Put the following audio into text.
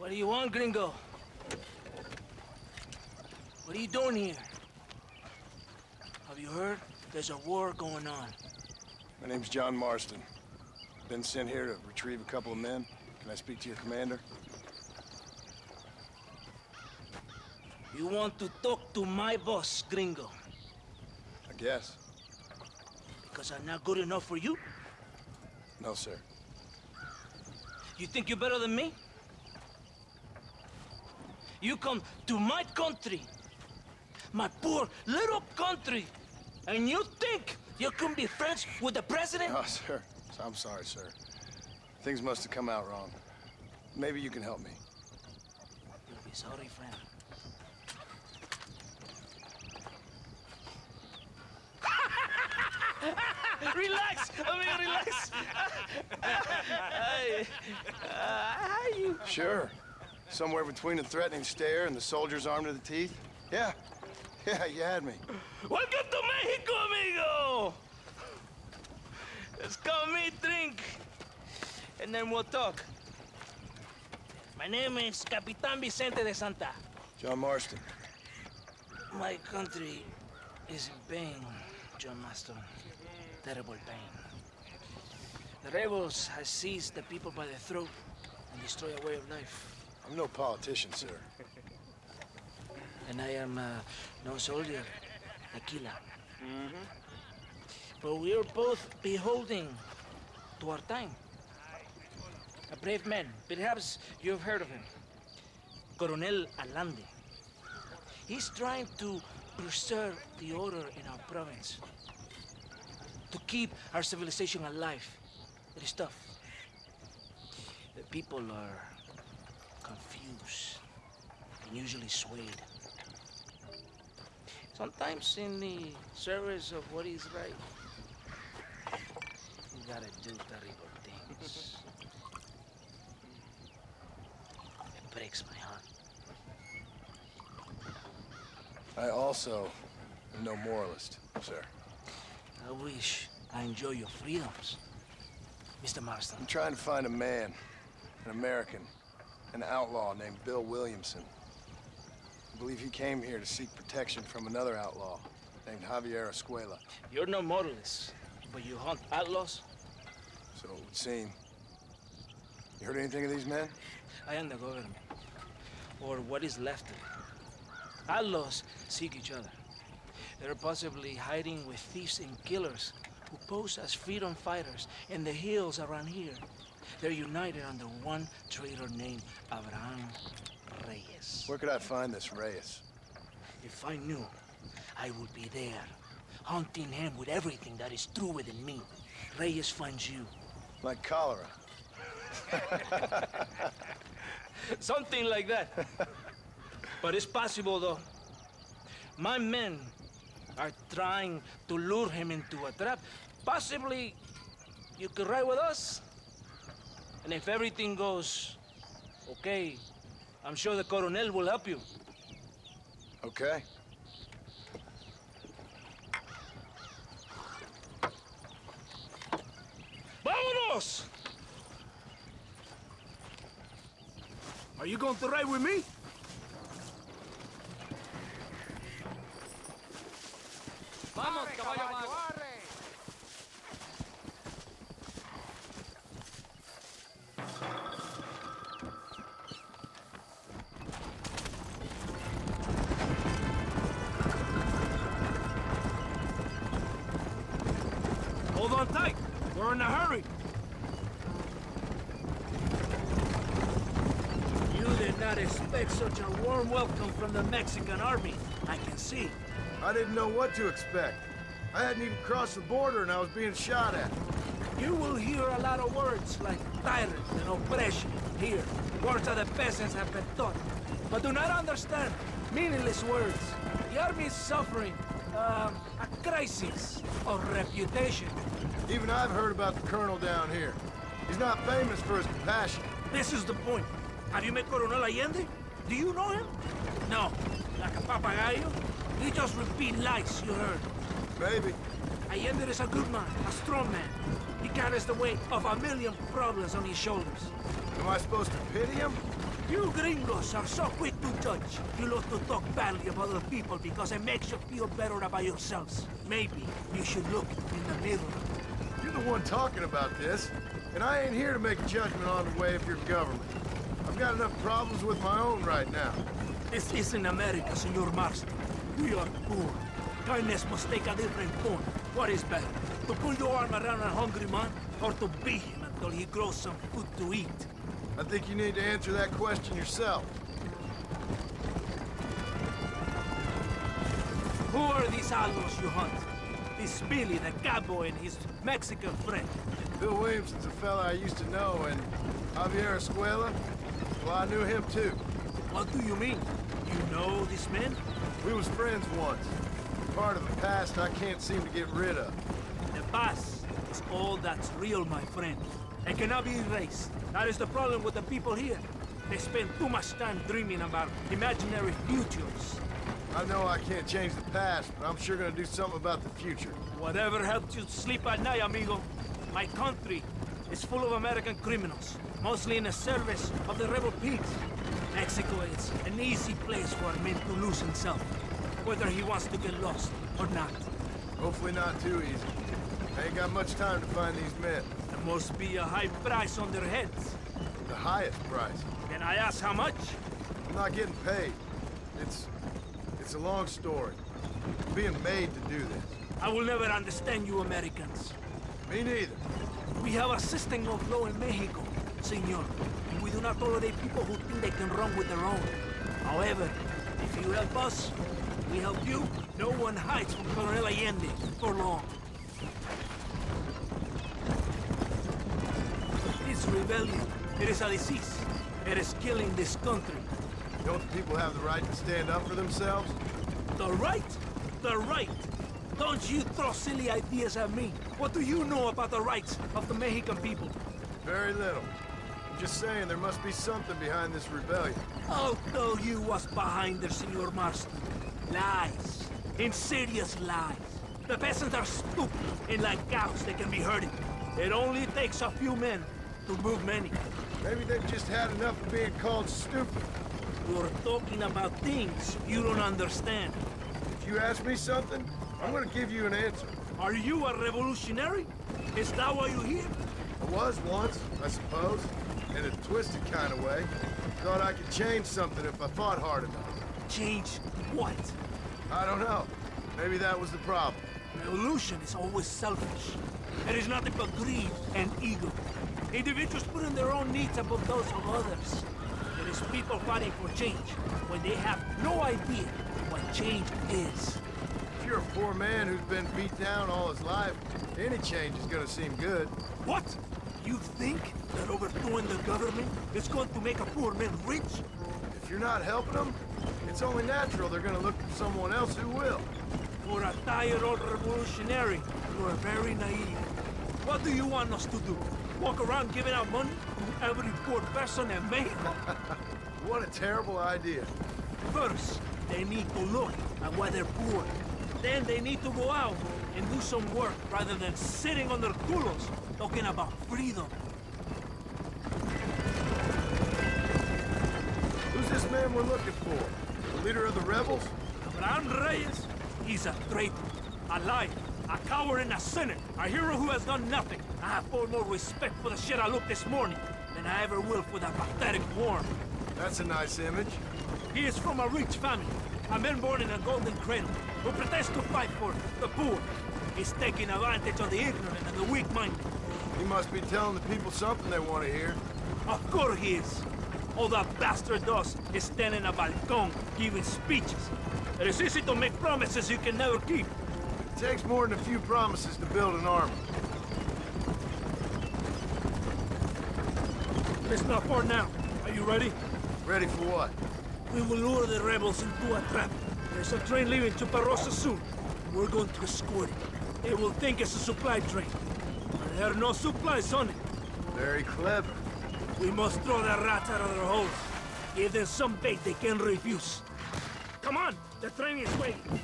What do you want, gringo? What are you doing here? Have you heard? There's a war going on. My name's John Marston. Been sent here to retrieve a couple of men. Can I speak to your commander? You want to talk to my boss, gringo? I guess. Because I'm not good enough for you? No, sir. You think you're better than me? You come to my country, my poor little country, and you think you can be friends with the president? No, sir. I'm sorry, sir. Things must have come out wrong. Maybe you can help me. You'll be sorry, friend. Relax, amigo, relax. How you? Sure. Somewhere between a threatening stare and the soldier's armed to the teeth? Yeah. Yeah, you had me. Welcome to Mexico, amigo! Let's come meet, drink, and then we'll talk. My name is Capitan Vicente de Santa. John Marston. My country is in pain, John Marston. Terrible pain. The rebels have seized the people by the throat and destroy a way of life. I'm no politician, sir. And I am no soldier, Aquila. But we are both beholding to our time. A brave man, perhaps you've heard of him. Coronel Allende. He's trying to preserve the order in our province. To keep our civilization alive. It is tough. The people are confused and usually swayed. Sometimes in the service of what is right, you gotta do terrible things. It breaks my heart. I also am no moralist, sir. I wish I enjoy your freedoms, Mr. Marston. I'm trying to find a man, an American, an outlaw named Bill Williamson. I believe he came here to seek protection from another outlaw named Javier Escuela. You're no moralist, but you hunt outlaws? So it would seem. You heard anything of these men? I am the government, or what is left of it. Outlaws seek each other. They're possibly hiding with thieves and killers who pose as freedom fighters in the hills around here. They're united under one traitor named Abraham Reyes. Where could I find this Reyes? If I knew, I would be there, hunting him with everything that is true within me. Reyes finds you. Like cholera. Something like that. But it's possible, though. My men are trying to lure him into a trap. Possibly, you could ride with us. And if everything goes okay, I'm sure the Coronel will help you. Okay. Vámonos! Are you going to ride with me? Vamos, caballo mago. Hold on tight. We're in a hurry. You did not expect such a warm welcome from the Mexican army, I can see. I didn't know what to expect. I hadn't even crossed the border and I was being shot at. You will hear a lot of words like tyrant and oppression here. Words that the peasants have been taught. But do not understand meaningless words. The army is suffering a crisis of reputation. Even I've heard about the colonel down here. He's not famous for his compassion. This is the point. Have you met Coronel Allende? Do you know him? No. Like a papagayo? He just repeat lies you heard. Maybe. Allende is a good man, a strong man. He carries the weight of 1,000,000 problems on his shoulders. Am I supposed to pity him? You gringos are so quick to judge. You love to talk badly of other people because it makes you feel better about yourselves. Maybe you should look in the mirror. You're the one talking about this, and I ain't here to make a judgment on the way of your government. I've got enough problems with my own right now. This isn't America, Senor Marston. We are poor. Kindness must take a different form. What is better, to pull your arm around a hungry man, or to beat him until he grows some food to eat? I think you need to answer that question yourself. Who are these outlaws you hunt? This Billy, the cowboy, and his Mexican friend. Bill Williamson's a fella I used to know, and Javier Escuela, well, I knew him too. What do you mean? You know this man? We was friends once. Part of the past I can't seem to get rid of. The past is all that's real, my friend. It cannot be erased. That is the problem with the people here. They spend too much time dreaming about imaginary futures. I know I can't change the past, but I'm sure gonna do something about the future. Whatever helps you sleep at night, amigo. My country is full of American criminals, mostly in the service of the rebel pigs. Mexico is an easy place for a man to lose himself, whether he wants to get lost or not. Hopefully not too easy. I ain't got much time to find these men. There must be a high price on their heads. The highest price. Can I ask how much? I'm not getting paid. It's a long story. I'm being made to do this. I will never understand you Americans. Me neither. We have a system of law in Mexico, senor, and we do not tolerate people who think they can run with their own. However, if you help us, we help you. No one hides from Colonel Allende for long. This rebellion, it is a disease. It is killing this country. Don't the people have the right to stand up for themselves? The right? The right. Don't you throw silly ideas at me. What do you know about the rights of the Mexican people? Very little. I'm just saying there must be something behind this rebellion. I'll tell you what's behind there, Senor Marston. Lies. Insidious lies. The peasants are stupid, and like cows, they can be herded. It only takes a few men to move many. Maybe they've just had enough of being called stupid. You're talking about things you don't understand. If you ask me something, I'm gonna give you an answer. Are you a revolutionary? Is that why you're here? I was once, I suppose, in a twisted kind of way. Thought I could change something if I fought hard enough. Change what? I don't know. Maybe that was the problem. Revolution is always selfish. It is nothing but greed and ego. Individuals putting their own needs above those of others. It is people fighting for change when they have no idea what change is. If you're a poor man who's been beat down all his life, any change is gonna seem good. What? You think that overthrowing the government is going to make a poor man rich? If you're not helping them, it's only natural they're gonna look for someone else who will. For a tired old revolutionary, you are very naive. What do you want us to do? Walk around giving out money to every poor person in Mexico? What a terrible idea. First, they need to look at why they're poor. Then they need to go out and do some work rather than sitting on their culos talking about freedom. Who's this man we're looking for? The leader of the rebels? Abraham Reyes, he's a traitor, a liar, a coward and a sinner, a hero who has done nothing. I have far more respect for the shit I looked this morning than I ever will for that pathetic worm. That's a nice image. He is from a rich family, a man born in a golden cradle, who pretends to fight for the poor. He's taking advantage of the ignorant and the weak-minded. He must be telling the people something they want to hear. Of course he is. All that bastard does is stand in a balcón giving speeches. It is easy to make promises you can never keep. It takes more than a few promises to build an army. It's not far now. Are you ready? Ready for what? We will lure the rebels into a trap. There's a train leaving to Barrosa soon. We're going to escort it. They will think it's a supply train. But there are no supplies on it. Very clever. We must throw the rats out of their holes. Give them some bait they can refuse. Come on, the train is waiting.